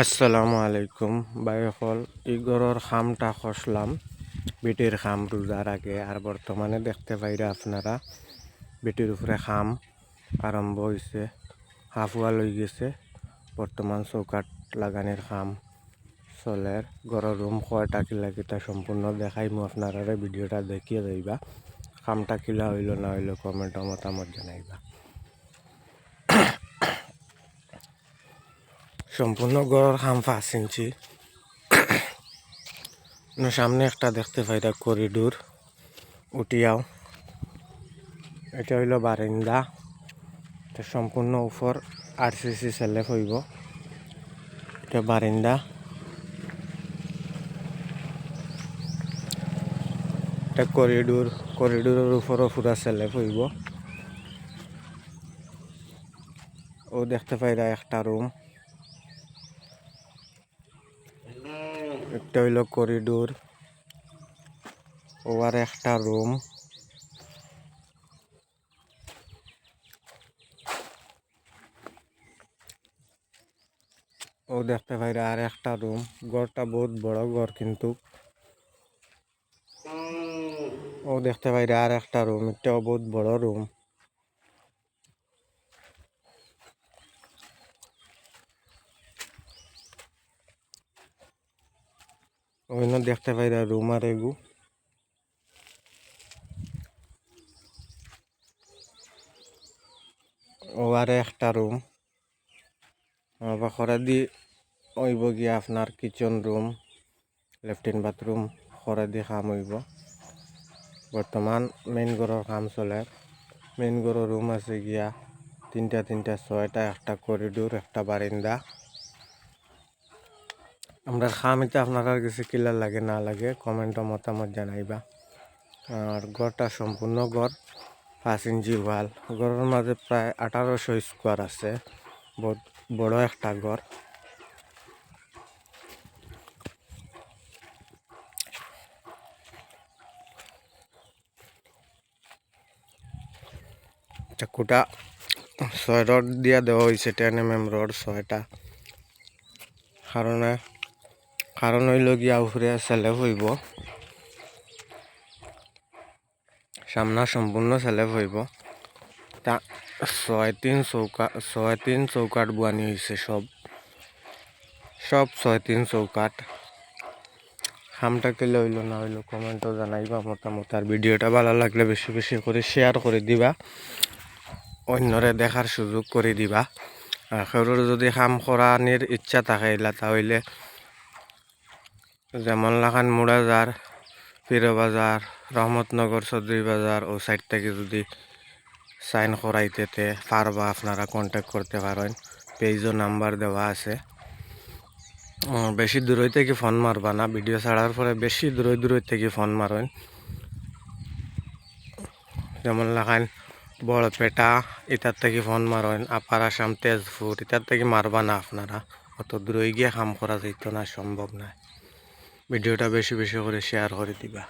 আসসালামু আলাইকুম বাইকল ইগরর খামটা খসলাম বিটির খাম রোজার আগে আর বর্তমানে দেখতে পাইরা আপনারা বিটির উপরে খাম আরম্ভ হয়েছে হাফুয়া লই গেছে বর্তমান চৌকাট লাগানির খাম চলের গড় রুম কয়টা কিলা কিতা সম্পূর্ণ দেখাইমু আপনারা ভিডিওটা দেখিয়ে যাইবা খামটা কিলা হইল না হইল কমেন্ট মতামত জানাইবা। সম্পূর্ণ গড়ের খাম 5 ইঞ্চি সামনে একটা দেখতে পাইরা করিডোর উঠিয়াও এটা হইল বারান্দা সম্পূর্ণ উপর আরসিসি সেলেফ হইব এটা বারান্দা এটা করিডোরের উপরও পুরা সেলেফ হইব ও দেখতে পাইরা একটা রুম একটা হইল করিডোর ও আর একটা রুম ও দেখতে পাইরা আর একটা রুম ঘরটা বহুত বড় ঘর কিন্তু ও দেখতে পাইরা আর একটা রুম এটাও বহুত বড় রুম ওইন দেখতে পাইরা রুম আর এগু ও আর একটা রুম খরা দি হইব গিয়া আপনার কিচেন রুম লেফটিন বাথরুম খরা দি কাম হইব বর্তমান মেইন ঘরের কাম চলে মেইন ঘরের রুম আছে গিয়া তিনটা ছয়টা একটা করিডোর একটা বারান্দা আমরা খাম এটা আপনারা কাছে কিলা লাগে না লাগে কমেন্ট মতামত জানাইবা। আর ঘরটা সম্পূর্ণ ঘর 5 ইঞ্চি ওয়াল ঘরের মাঝে প্রায় 1800 স্কোয়ার আছে বহুত বড় একটা ঘর চাকুটা 6 রড দিয়া দেওয়া হয়েছে 10 mm রড 6টা কারণ হইল গিয়া উপরে সেলেফ হইব সামনা সম্পূর্ণ সেলেফ হইব তা 6-3 চৌকাট বুয়ানি হয়েছে সব 6-3 চৌকাট খামটা কেলে হইল না হইল কমেন্টও জানাইবা মতামত আর ভিডিওটা ভালো লাগলে বেশি বেশি করে শেয়ার করে দিবা অন্যরে দেখার সুযোগ করে দিবা আর কারোর যদি কাম করানির ইচ্ছা থাকে তাহলে যেমন লাখান মুড়াজার পীরবাজার রহমতনগর চৌধুরী বাজার ও সাইড থেকে যদি সাইন করাইতে পারবা আপনারা কন্ট্যাক্ট করতে পারেন পেজও নাম্বার দেওয়া আছে বেশি দূর থেকে ফোন মারবা না ভিডিও ছাড়ার পরে বেশি দূর থেকে ফোন মারেন যেমন লাখান বড়পেটা এটার থেকে ফোন মারেন আপার আসাম তেজপুর এটার থেকে মারবা না আপনারা অত দূরে গিয়ে কাম করা যেত না সম্ভব না ভিডিওটা বেশি বেশি করে শেয়ার করে দিবা।